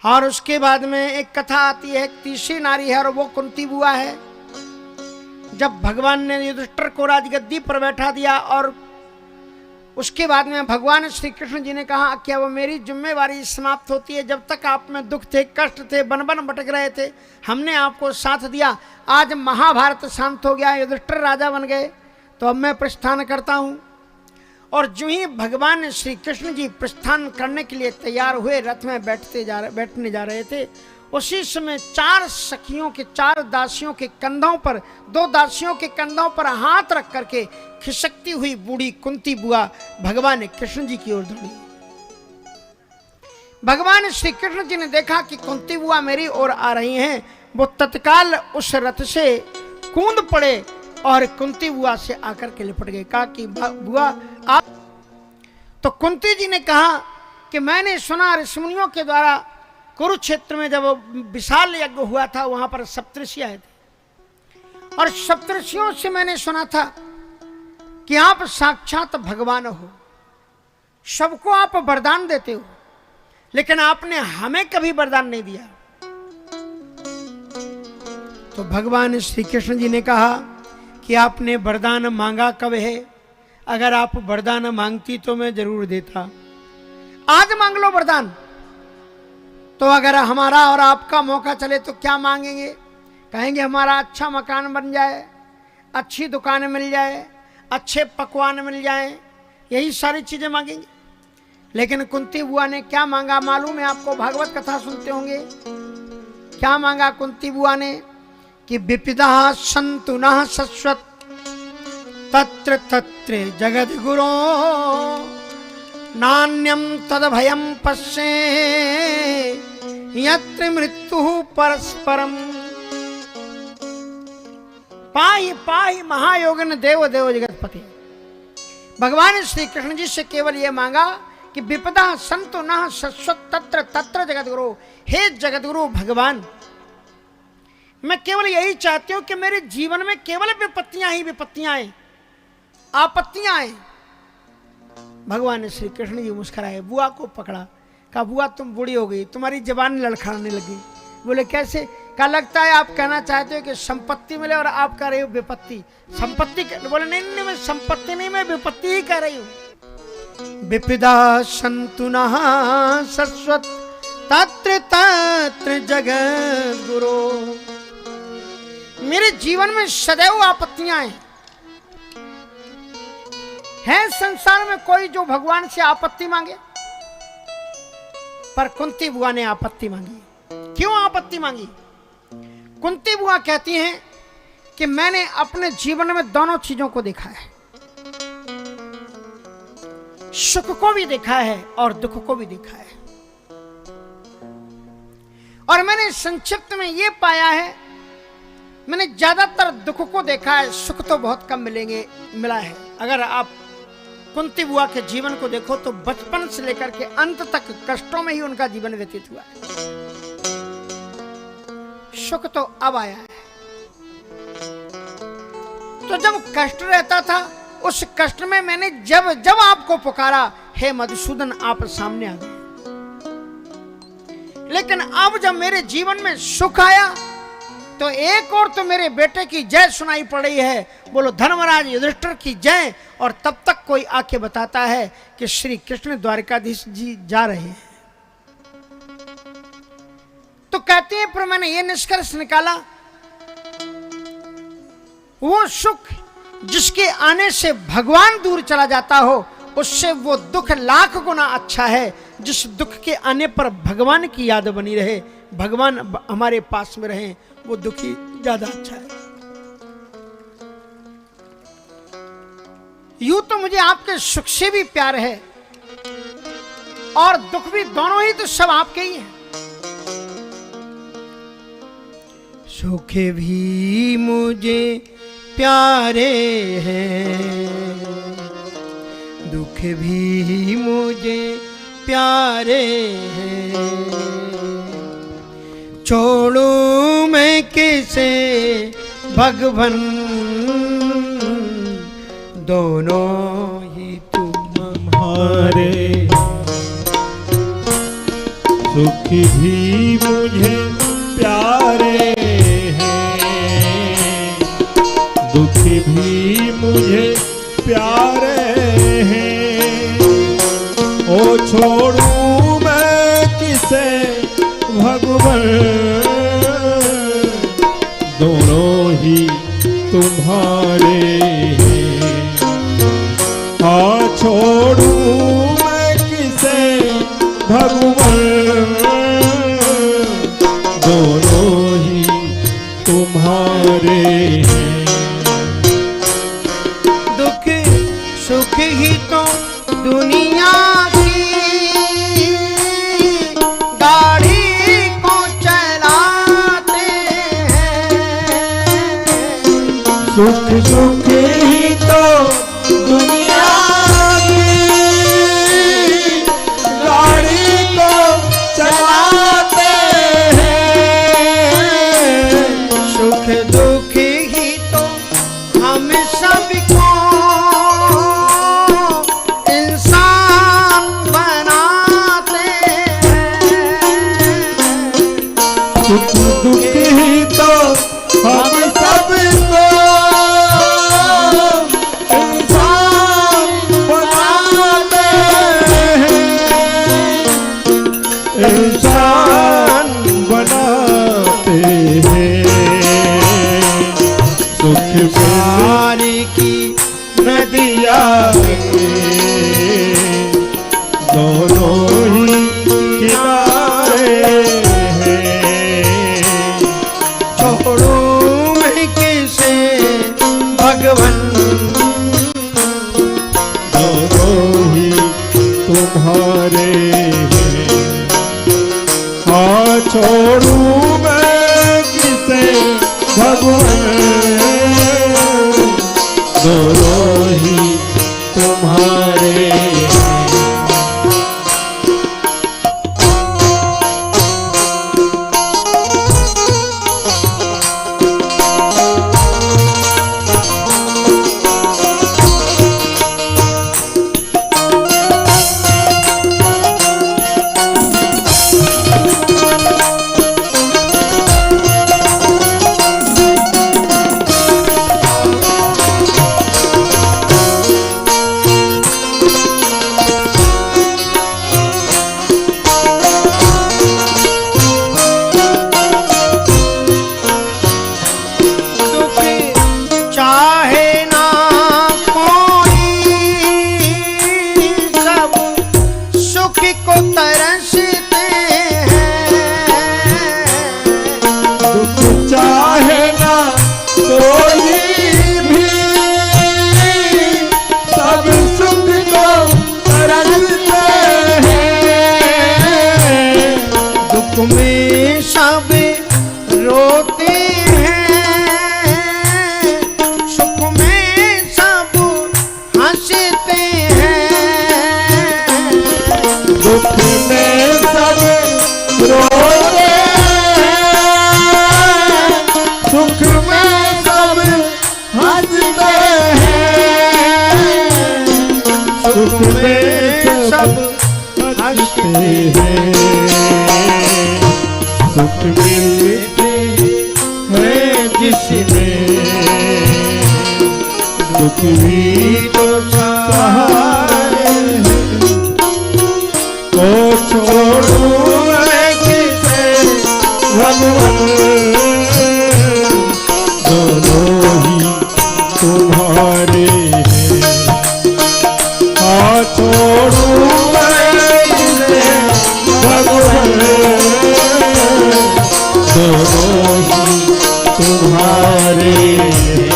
और उसके बाद में एक कथा आती है, एक तीसरी नारी है और वो कुंती बुआ है। जब भगवान ने युधिष्ठिर को राजगद्दी पर बैठा दिया और उसके बाद में भगवान श्री कृष्ण जी ने कहा कि अब मेरी जिम्मेवारी समाप्त होती है। जब तक आप में दुख थे, कष्ट थे, बन बन भटक रहे थे, हमने आपको साथ दिया। आज महाभारत शांत हो गया, युधिष्ठिर राजा बन गए, तो अब मैं प्रस्थान करता हूं। और जो ही भगवान श्री कृष्ण जी प्रस्थान करने के लिए तैयार हुए, रथ में बैठने जा रहे थे, उसी समय 4 सखियों के 4 दासियों के कंधों पर, 2 दासियों के कंधों पर हाथ रख करके खिसकती हुई बूढ़ी कुंती बुआ भगवान कृष्ण जी की ओर दौड़ी। भगवान श्री कृष्ण जी ने देखा कि कुंती बुआ मेरी ओर आ रही हैं, वो तत्काल उस रथ से कूद पड़े और कुंती बुआ से आकर के लिपट गए। कहा कि बुआ आप। तो कुंती जी ने कहा कि मैंने सुना ऋषिमुनियों के द्वारा कुरुक्षेत्र में जब विशाल यज्ञ हुआ था, वहां पर सप्तऋषि आए थे और सप्तऋषियों से मैंने सुना था कि आप साक्षात भगवान हो, सबको आप वरदान देते हो, लेकिन आपने हमें कभी वरदान नहीं दिया। तो भगवान श्री कृष्ण जी ने कहा कि आपने वरदान मांगा कब है? अगर आप वरदान मांगती तो मैं जरूर देता। आज मांग लो वरदान। तो अगर हमारा और आपका मौका चले तो क्या मांगेंगे? कहेंगे हमारा अच्छा मकान बन जाए, अच्छी दुकान मिल जाए, अच्छे पकवान मिल जाए, यही सारी चीजें मांगेंगे। लेकिन कुंती बुआ ने क्या मांगा मालूम है आपको? भागवत कथा सुनते होंगे। क्या मांगा कुंती बुआ ने कि विपिदा सन्तु नः शश्वत तत्र तत्र जगद्गुरो नान्यं तदभयं पश्ये यत्र मृत्युः परस्परम। पाहि पाहि महायोगिन देव देव जगतपति। भगवान श्री कृष्ण जी से केवल ये मांगा कि विपदा सन्तु नः शश्वत तत्र तत्र जगद्गुरु। हे जगद्गुरु भगवान, मैं केवल यही चाहती हूं कि मेरे जीवन में केवल विपत्तियां ही विपत्तियां आए, आपत्तियां आए। भगवान श्री कृष्ण जी मुस्कुराए, बुआ को पकड़ा, कहा बुआ तुम बूढ़ी हो गई, तुम्हारी जबान लड़खड़ाने लगी। बोले कैसे? कहा लगता है आप कहना चाहते हो कि संपत्ति मिले और आप कह रहे हो विपत्ति। संपत्ति बोले नहीं, मैं संपत्ति नहीं, मैं विपत्ति ही कह रही हूं। विपिदा सन्तु नः शश्वत तत्र तत्र जगद्गुरो। मेरे जीवन में सदैव आपत्तियां हैं। संसार में कोई जो भगवान से आपत्ति मांगे? पर कुंती बुआ ने आपत्ति मांगी। क्यों आपत्ति मांगी? कुंती बुआ कहती हैं कि मैंने अपने जीवन में दोनों चीजों को देखा है, सुख को भी देखा है और दुख को भी देखा है। और मैंने संक्षिप्त में यह पाया है, मैंने ज्यादातर दुख को देखा है, सुख तो बहुत कम मिला है। अगर आप कुंती बुआ के जीवन को देखो तो बचपन से लेकर के अंत तक कष्टों में ही उनका जीवन व्यतीत हुआ है। सुख तो अब आया है। तो जब कष्ट रहता था, उस कष्ट में मैंने जब आपको पुकारा, हे मधुसूदन आप सामने आ गए। लेकिन अब जब मेरे जीवन में सुख आया तो एक और तो मेरे बेटे की जय सुनाई पड़ रही है, बोलो धर्मराज युधिष्ठिर की जय। और तब तक कोई आके बताता है कि श्री कृष्ण द्वारकाधीश जी जा रहे हैं। तो कहते हैं पर मैंने ये निष्कर्ष निकाला, वो सुख जिसके आने से भगवान दूर चला जाता हो, उससे वो दुख लाख गुना अच्छा है जिस दुख के आने पर भगवान की याद बनी रहे, भगवान हमारे पास में रहे, वो दुखी ज्यादा अच्छा है। यूं तो मुझे आपके सुख से भी प्यार है और दुख भी, दोनों ही तो सब आपके ही हैं। सुख भी मुझे प्यारे हैं, दुख भी मुझे प्यारे हैं, छोड़ू मैं किसे भगवन, दोनों ही तुम हमारे। सुख भी मुझे प्यारे हैं, दुख भी मुझे प्यारे हैं। ओ छोड़ूं मैं किसे भगवान, दोनों ही तुम्हारे हैं। छोड़ूं मैं किसे भगवान, दोनों ही तुम्हारे हैं। दुख सुख ही तो दुनिया की गाड़ी को चलाते हैं। सुख सुख ही तो दुनिया की गाड़ी को चलाते हैं। सुख दुख ही तो हम सबको इंसान बनाते हैं। सुख दुख ही तो हम सबको इंसान बनाते हैं, इंसान बनाते हैं। सुख प्यार की नदिया दोनों ही किनारे हैं। छोड़ूं मैं किसे भगवान, दोनों ही तुम्हारे हैं। हाँ छोड़ूं मैं किसे भगवान, दोनों ही तुम्हारे हैं। में सब रोते हैं, सुख में सब हंसते हैं। दुख में सब रोते हैं, सुख में सब हंसते हैं। सुख में सब हंसते हैं। सुख मिलते हैं जिसमें, दुख भी तो सहारे हैं। ओ छोड़ूं मैं किसे भगवान, दोनों ही तुम्हारे हैं। हाँ छोड़ूं मैं किसे भगवान, दोनों ही तुम्हारे हैं।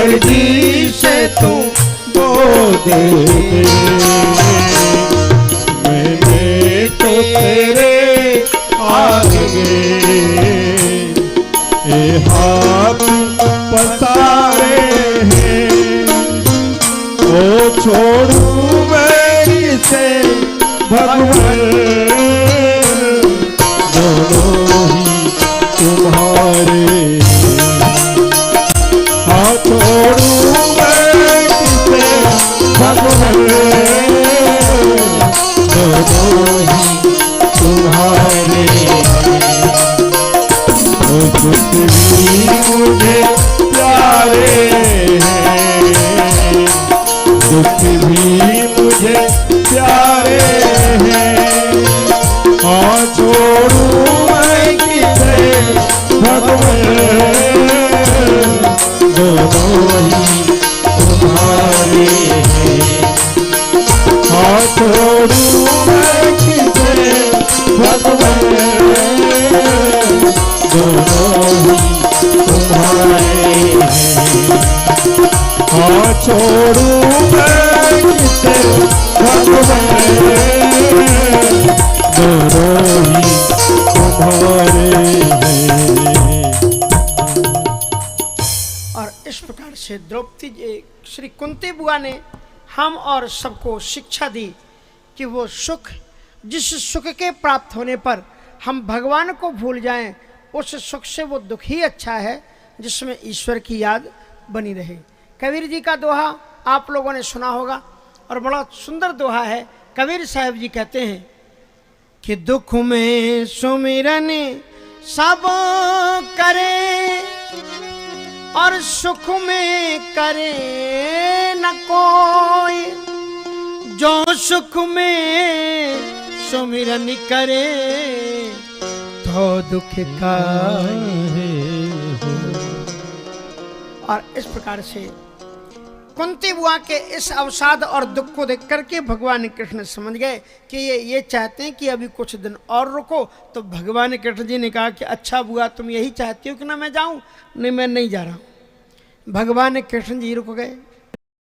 मर्जी से तू गोद दे। मैंने तो तेरे आगे ये हाथ पसारे हैं, ओ छोड़ू मैं किसे भगवान, दोनों ही तुम्हारे हैं। हाँ छोड़ू मैं किसे भगवान, दोनों ही तुम्हारे हैं। ओ कुछ भी मुझे प्यारे हैं, दुख भी मुझे प्यारे हैं। हाँ छोड़ू मैं किसे भगवान, दोनों ही तुम्हारे हैं। हाँ छोड़ू मैं किसे भगवान, दोनों ही तुम्हारे हैं। हाँ छोड़ू मैं किसे भगवान, दोनों ही तुम्हारे हैं। और इस प्रकार से द्रौपदी जी श्री कुंती बुआ ने हम और सबको शिक्षा दी कि वो सुख, जिस सुख के प्राप्त होने पर हम भगवान को भूल जाएं, उस सुख से वो दुख ही अच्छा है जिसमें ईश्वर की याद बनी रहे। कबीर जी का दोहा आप लोगों ने सुना होगा और बड़ा सुंदर दोहा है। कबीर साहब जी कहते हैं कि दुख में सुमिरन सब करे और सुख में करे न कोई, जो सुख में सुमिरन करे तो दुख का और इस प्रकार से कुंती बुआ के इस अवसाद और दुख को देख करके भगवान कृष्ण समझ गए कि ये चाहते हैं कि अभी कुछ दिन और रुको। तो भगवान कृष्ण जी ने कहा कि अच्छा बुआ तुम यही चाहती हो कि ना मैं जाऊं? नहीं, मैं नहीं जा रहा हूं। भगवान कृष्ण जी रुक गए।